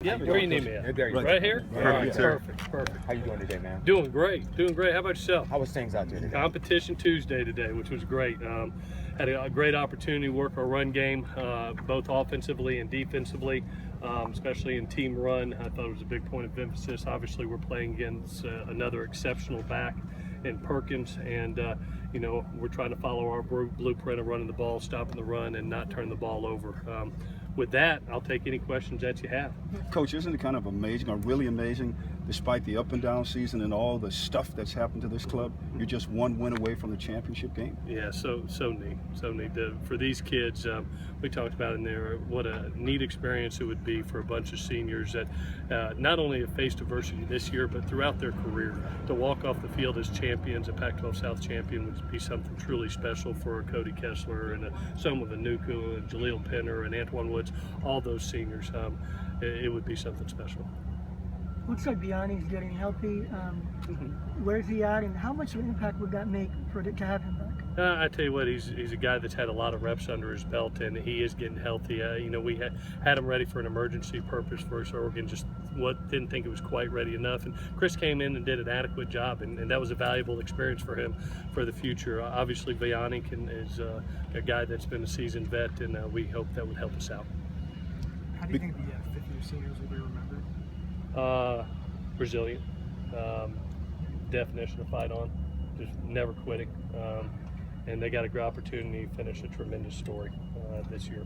Yeah, where you need me at? There you go. Right here? Perfect, sir. Perfect. How you doing today, man? Doing great. How about yourself? How was things out there today? Competition Tuesday today, which was great. Had a great opportunity to work our run game, both offensively and defensively, especially in team run. I thought it was a big point of emphasis. Obviously, we're playing against another exceptional back in Perkins, and we're trying to follow our blueprint of running the ball, stopping the run, and not turn the ball over. With that, I'll take any questions that you have. Coach, isn't it kind of amazing, or really amazing, despite the up and down season and all the stuff that's happened to this club, you're just one win away from the championship game? Yeah, so neat. For these kids, we talked about in there what a neat experience it would be for a bunch of seniors that not only have faced adversity this year, but throughout their career. To walk off the field as champions, a Pac-12 South champion, would be something truly special for Cody Kessler and Soma Vanuku and Jaleel Penner and Antoine Woods, all those seniors. It would be something special. Looks like Vianney's getting healthy. Where's he at, and how much of an impact would that make to have him back? I tell you what, he's a guy that's had a lot of reps under his belt, and he is getting healthy. We had him ready for an emergency purpose for Oregon, just didn't think it was quite ready enough. And Chris came in and did an adequate job, and that was a valuable experience for him for the future. Obviously, Vianney is a guy that's been a seasoned vet, and we hope that would help us out. How do you think the fifth-year seniors will be remembered? Resilient, definition of fight on, just never quitting, and they got a great opportunity to finish a tremendous story this year,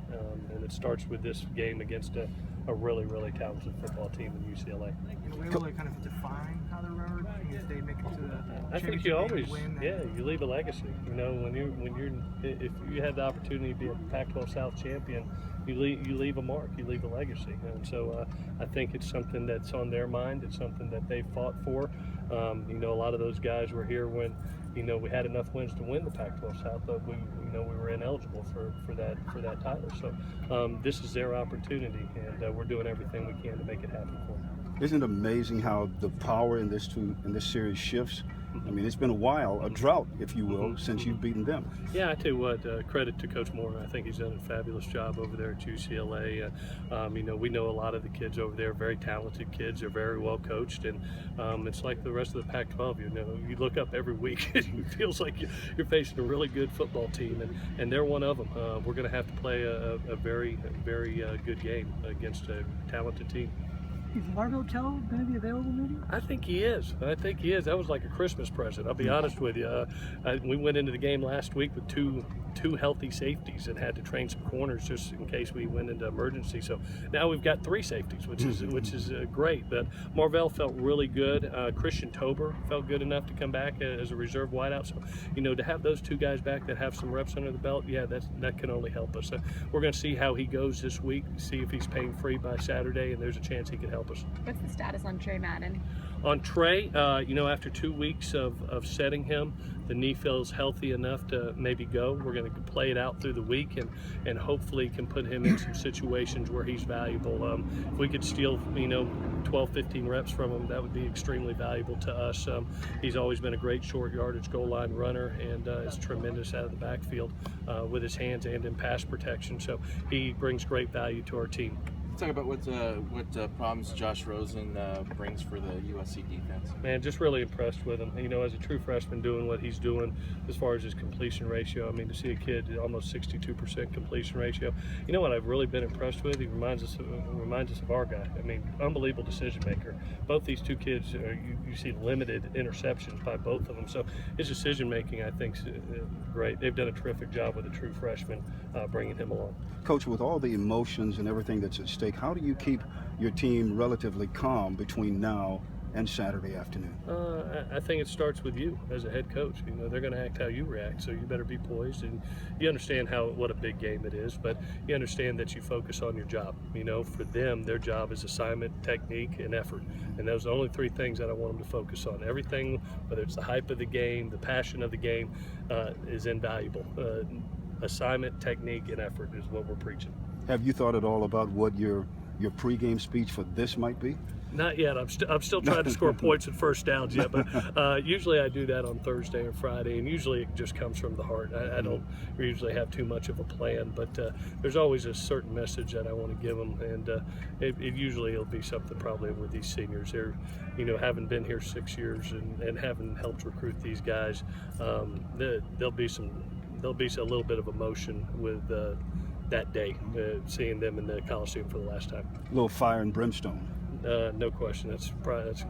and it starts with this game against a really, really talented football team in UCLA. In a way, will it kind of define how they're remembered? If they make it to the I think you always, win, you leave a legacy. If you had the opportunity to be a Pac-12 South champion, you leave a mark, you leave a legacy. And so I think it's something that's on their mind. It's something that they fought for. A lot of those guys were here when we had enough wins to win the Pac-12 South, but we were ineligible for that title. So this is their opportunity, and we're doing everything we can to make it happen for them. Isn't it amazing how the power in this series shifts? I mean, it's been a while, a drought, if you will, since you've beaten them. Yeah, I tell you what, credit to Coach Moore. I think he's done a fabulous job over there at UCLA. We know a lot of the kids over there, very talented kids. They're very well coached, and it's like the rest of the Pac-12. You look up every week, and it feels like you're facing a really good football team, and they're one of them. We're going to have to play a very, very good game against a talented team. Is Marvell Tell going to be available maybe? I think he is. That was like a Christmas present. I'll be honest with you. We went into the game last week with two healthy safeties and had to train some corners just in case we went into emergency. So now we've got 3 safeties, which is great. But Marvell felt really good. Christian Tober felt good enough to come back as a reserve wideout. So to have those 2 guys back that have some reps under the belt, yeah, that can only help us. We're going to see how he goes this week. See if he's pain free by Saturday, and there's a chance he could help us. What's the status on Trey Madden? On Trey, after 2 weeks of setting him, the knee feels healthy enough to maybe go. We're going to play it out through the week and hopefully can put him in some situations where he's valuable. If we could steal, 12, 15 reps from him, that would be extremely valuable to us. He's always been a great short yardage goal line runner and is tremendous out of the backfield with his hands and in pass protection. So he brings great value to our team. Talk about what problems Josh Rosen brings for the USC defense. Man, just really impressed with him. As a true freshman doing what he's doing as far as his completion ratio. I mean, to see a kid at almost 62% completion ratio. You know what I've really been impressed with? He reminds us of our guy. I mean, unbelievable decision maker. Both these 2 kids, you see limited interceptions by both of them. So his decision making, I think, is great. They've done a terrific job with a true freshman bringing him along. Coach, with all the emotions and everything that's at stake, how do you keep your team relatively calm between now and Saturday afternoon? I think it starts with you as a head coach. They're going to act how you react, so you better be poised, and you understand what a big game it is, but you understand that you focus on your job. For them, their job is assignment, technique, and effort, and those are the only 3 things that I want them to focus on. Everything, whether it's the hype of the game, the passion of the game, is invaluable. Assignment, technique, and effort is what we're preaching. Have you thought at all about what your pregame speech for this might be? Not yet. I'm still trying to score points and first downs yet, but usually I do that on Thursday or Friday, and usually it just comes from the heart. I don't usually have too much of a plan, but there's always a certain message that I want to give them, and it'll be something probably with these seniors. They're, having been here 6 years and having helped recruit these guys, there'll be a little bit of emotion with that day, seeing them in the Coliseum for the last time. A little fire and brimstone. No question. That's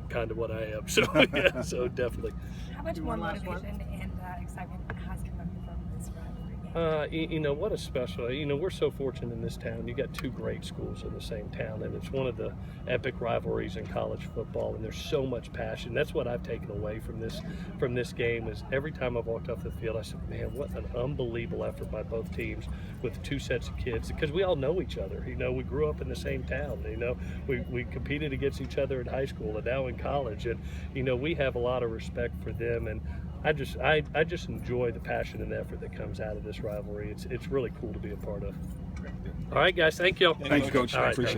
kind of what I am. So yeah, so definitely. How much more motivation and excitement has come from this rivalry game? What a special. We're so fortunate in this town. You got two great schools in the same town, and it's one of the epic rivalries in college football. And there's so much passion. That's what I've taken away from this game. Is every time I've walked off the field, I said, "Man, what an unbelievable effort by both teams with two sets of kids." Because we all know each other. We grew up in the same town. We competed against each other in high school and now in college, and we have a lot of respect for them. And I just enjoy the passion and effort that comes out of this rivalry. It's really cool to be a part of. All right, guys. Thank you. Thanks, Coach. All right, Appreciate it.